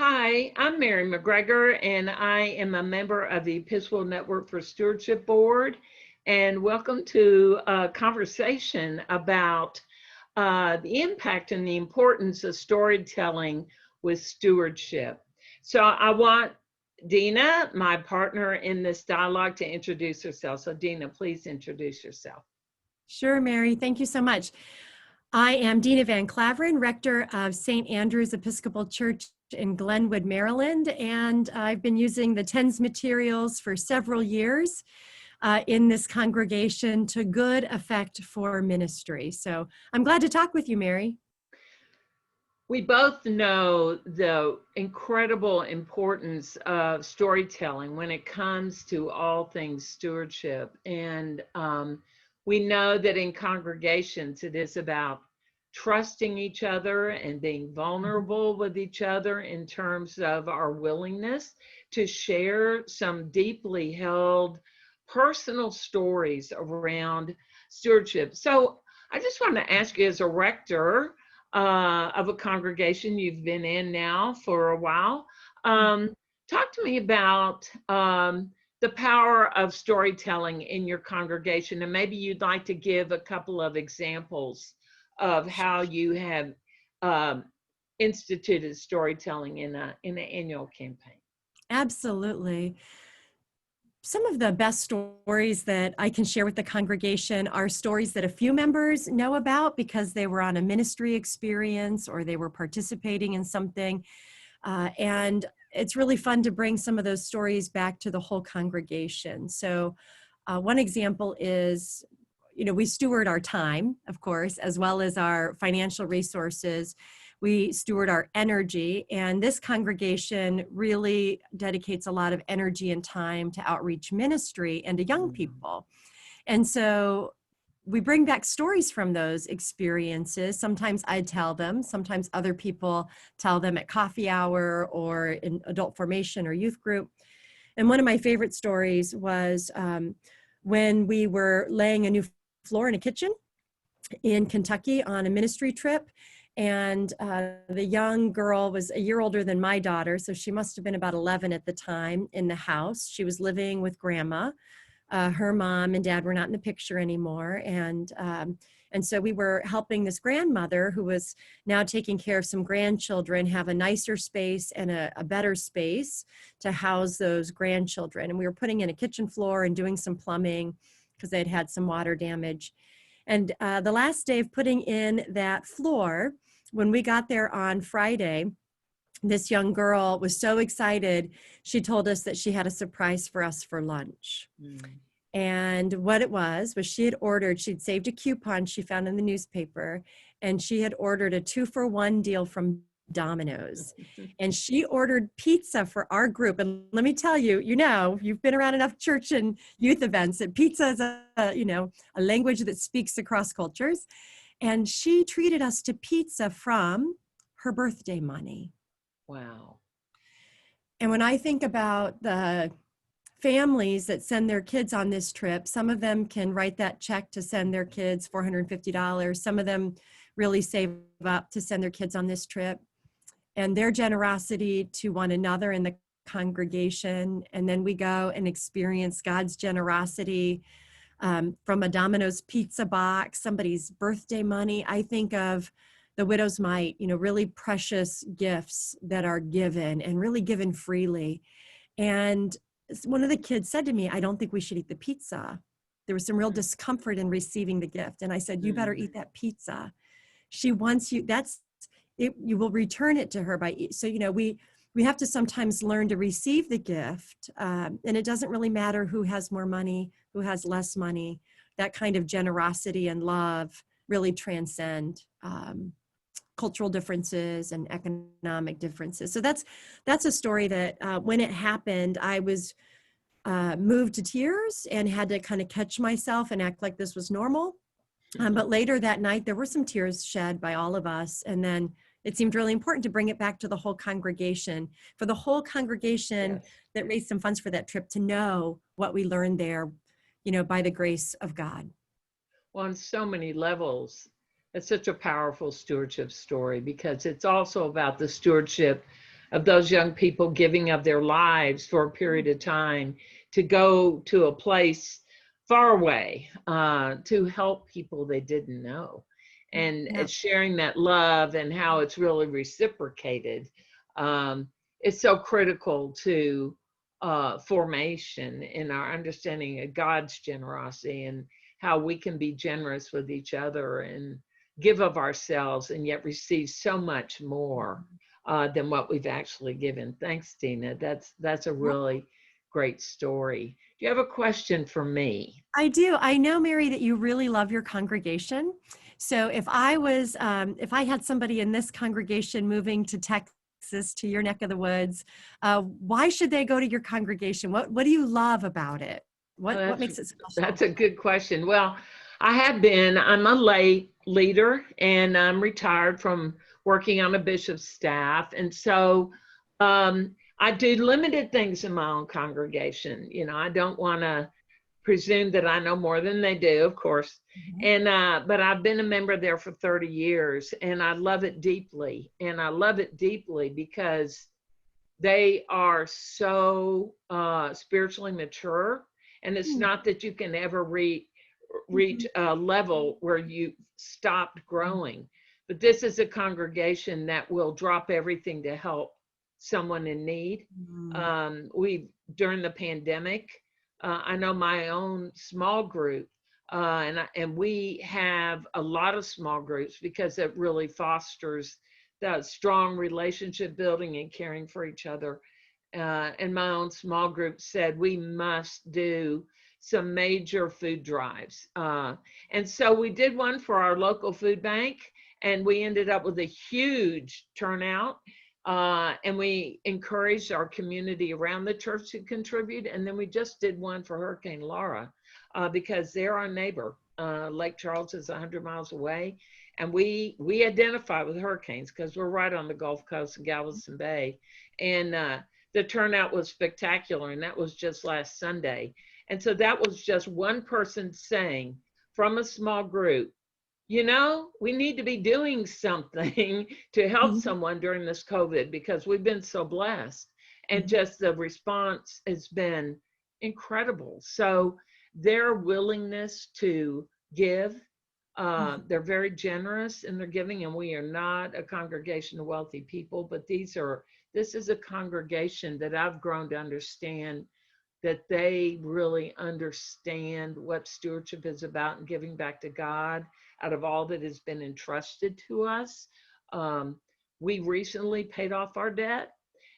Hi, I'm Mary MacGregor, and I am a member of the Episcopal Network for Stewardship Board. And welcome to a conversation about the impact and the importance of storytelling with stewardship. So I want Dina, my partner in this dialogue, to introduce herself. So Dina, please introduce yourself. Sure, Mary. Thank you so much. I am Dina van Klaveren, Rector of St. Andrew's Episcopal Church in Glenwood, Maryland, and I've been using the TENS materials for several years in this congregation to good effect for ministry. So I'm glad to talk with you, Mary. We both know the incredible importance of storytelling when it comes to all things stewardship. And we know that in congregations, it is about trusting each other and being vulnerable with each other in terms of our willingness to share some deeply held personal stories around stewardship. So I just want to ask you, as a rector of a congregation you've been in now for a while, talk to me about the power of storytelling in your congregation, and maybe you'd like to give a couple of examples of how you have instituted storytelling in an annual campaign. Absolutely. Some of the best stories that I can share with the congregation are stories that a few members know about because they were on a ministry experience or they were participating in something. And it's really fun to bring some of those stories back to the whole congregation. So one example is, we steward our time, of course, as well as our financial resources. We steward our energy, and this congregation really dedicates a lot of energy and time to outreach ministry and to young people. And so we bring back stories from those experiences. Sometimes I tell them, sometimes other people tell them at coffee hour or in adult formation or youth group. And one of my favorite stories was when we were laying a new floor in a kitchen in Kentucky on a ministry trip. And the young girl was a year older than my daughter, so she must have been about 11 at the time in the house. She was living with grandma. Her mom and dad were not in the picture anymore. And so we were helping this grandmother who was now taking care of some grandchildren have a nicer space and a better space to house those grandchildren. And we were putting in a kitchen floor and doing some plumbing because they'd had some water damage. And the last day of putting in that floor, when we got there on Friday, this young girl was so excited. She told us that she had a surprise for us for lunch. And what it was she'd saved a coupon she found in the newspaper, and she had ordered a 2-for-1 deal from Domino's. And she ordered pizza for our group. And let me tell you, you've been around enough church and youth events that pizza is a language that speaks across cultures. And she treated us to pizza from her birthday money. Wow. And when I think about the families that send their kids on this trip, some of them can write that check to send their kids $450. Some of them really save up to send their kids on this trip. And their generosity to one another in the congregation. And then we go and experience God's generosity from a Domino's pizza box, somebody's birthday money. I think of the widow's mite, really precious gifts that are given and really given freely. And one of the kids said to me, I don't think we should eat the pizza. There was some real discomfort in receiving the gift. And I said, you better eat that pizza. She wants you, you will return it to her so, we have to sometimes learn to receive the gift. And it doesn't really matter who has more money, who has less money. That kind of generosity and love really transcend cultural differences and economic differences. So that's a story that when it happened, I was moved to tears and had to kind of catch myself and act like this was normal. But later that night, there were some tears shed by all of us. And then it seemed really important to bring it back to the whole congregation, for the whole congregation that raised some funds for that trip to know what we learned there, by the grace of God. Well, on so many levels, it's such a powerful stewardship story because it's also about the stewardship of those young people giving of their lives for a period of time to go to a place far away to help people they didn't know. And Yeah. sharing that love and how it's really reciprocated is so critical to formation in our understanding of God's generosity and how we can be generous with each other and give of ourselves and yet receive so much more than what we've actually given. Thanks, Dina. That's a really great story. Do you have a question for me? I do. I know, Mary, that you really love your congregation. So if if I had somebody in this congregation moving to Texas, to your neck of the woods, why should they go to your congregation? What do you love about it? What makes it special? That's a good question. Well, I'm a lay leader and I'm retired from working on a bishop's staff. And so I do limited things in my own congregation. You know, I don't want to presume that I know more than they do, of course. And but I've been a member there for 30 years and I love it deeply. And I love it deeply because they are so spiritually mature. And it's not that you can ever reach a level where you stopped growing, but this is a congregation that will drop everything to help someone in need. We during the pandemic, I know my own small group, and we have a lot of small groups because it really fosters that strong relationship building and caring for each other. And my own small group said we must do some major food drives. And so we did one for our local food bank, and we ended up with a huge turnout. And we encouraged our community around the church to contribute. And then we just did one for Hurricane Laura because they're our neighbor. Lake Charles is 100 miles away. And we identify with hurricanes because we're right on the Gulf Coast of Galveston Bay. And the turnout was spectacular. And that was just last Sunday. And so that was just one person saying from a small group, you know, we need to be doing something to help someone during this COVID because we've been so blessed. And just the response has been incredible. So their willingness to give, they're very generous in their giving, and we are not a congregation of wealthy people, but this is a congregation that I've grown to understand that they really understand what stewardship is about and giving back to God out of all that has been entrusted to us. We recently paid off our debt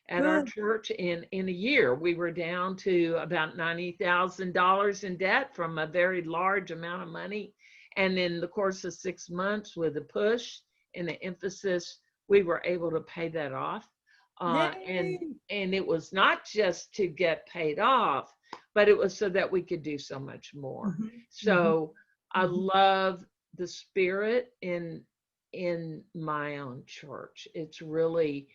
at our church in a year. We were down to about $90,000 in debt from a very large amount of money. And in the course of 6 months with a push and an emphasis, we were able to pay that off. And it was not just to get paid off, but it was so that we could do so much more. So I love the spirit in my own church. It's really,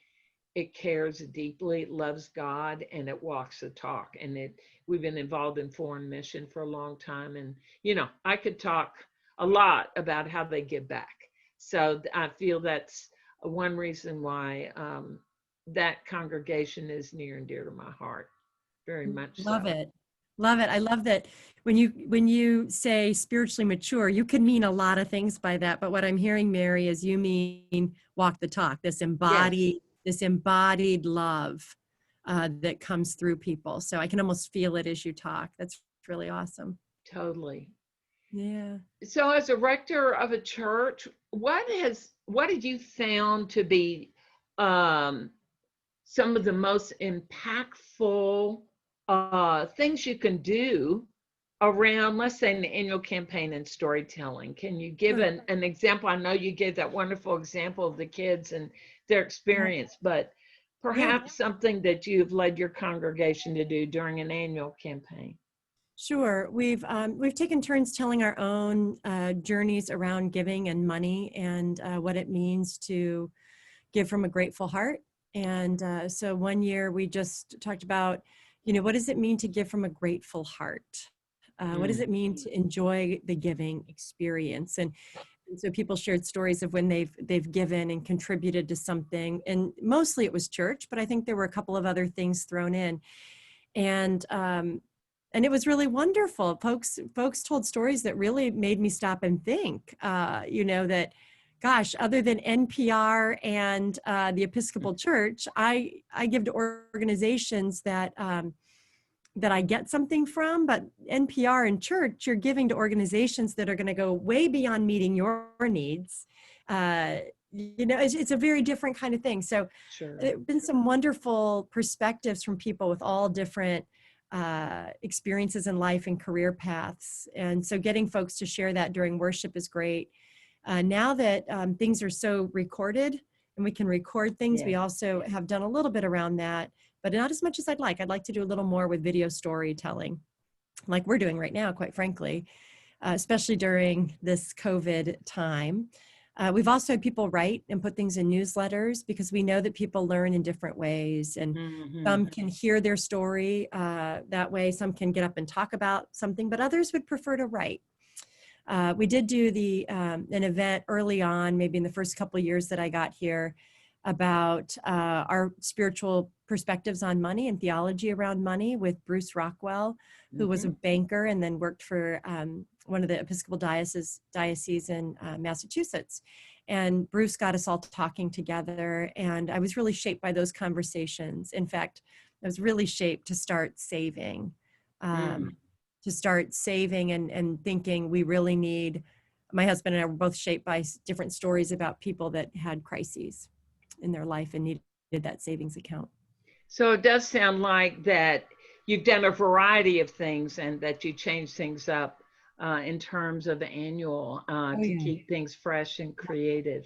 it cares deeply, it loves God, and it walks the talk. And we've been involved in foreign mission for a long time. And, you know, I could talk a lot about how they give back. So I feel that's one reason why that congregation is near and dear to my heart, very much Love so. it. Love it. I love that when you say spiritually mature, you could mean a lot of things by that. But what I'm hearing, Mary, is you mean walk the talk, this embodied love that comes through people. So I can almost feel it as you talk. That's really awesome. Totally. Yeah. So as a rector of a church, what have you found to be some of the most impactful things you can do around, let's say, an annual campaign in storytelling? Can you give an example? I know you gave that wonderful example of the kids and their experience, but perhaps something that you've led your congregation to do during an annual campaign. Sure. We've taken turns telling our own journeys around giving and money and what it means to give from a grateful heart. And so one year we just talked about, you know, what does it mean to give from a grateful heart? What does it mean to enjoy the giving experience? And And so people shared stories of when they've given and contributed to something, and mostly it was church, but I think there were a couple of other things thrown in, and it was really wonderful. Folks told stories that really made me stop and think. That, gosh, other than NPR and the Episcopal Church, I give to organizations that I get something from, but NPR and church, you're giving to organizations that are going to go way beyond meeting your needs. It's a very different kind of thing. So Sure. there have been some wonderful perspectives from people with all different experiences in life and career paths. And so getting folks to share that during worship is great. Now that things are so recorded and we can record things, we also have done a little bit around that, but not as much as I'd like. I'd like to do a little more with video storytelling, like we're doing right now, quite frankly, especially during this COVID time. We've also had people write and put things in newsletters because we know that people learn in different ways, and some can hear their story that way. Some can get up and talk about something, but others would prefer to write. We did do an event early on, maybe in the first couple of years that I got here, about our spiritual perspectives on money and theology around money with Bruce Rockwell, who was a banker and then worked for one of the Episcopal dioceses in Massachusetts. And Bruce got us all talking together, and I was really shaped by those conversations. In fact, I was really shaped to start saving. And thinking we really need, my husband and I were both shaped by different stories about people that had crises in their life and needed that savings account. So it does sound like that you've done a variety of things and that you change things up in terms of the annual keep things fresh and creative.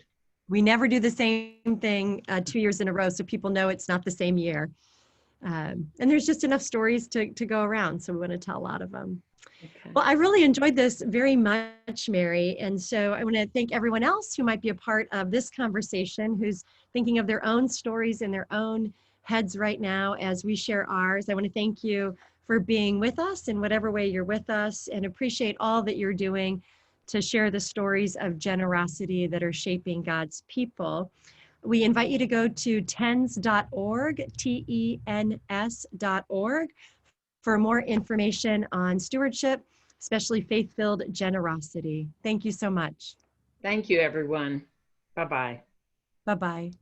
We never do the same thing 2 years in a row, so people know it's not the same year. And there's just enough stories to go around, so we want to tell a lot of them. Okay. Well, I really enjoyed this very much, Mary. And so I want to thank everyone else who might be a part of this conversation, who's thinking of their own stories in their own heads right now as we share ours. I want to thank you for being with us in whatever way you're with us, and appreciate all that you're doing to share the stories of generosity that are shaping God's people. We invite you to go to tens.org, TENS.org, for more information on stewardship, especially faith-filled generosity. Thank you so much. Thank you, everyone. Bye-bye. Bye-bye.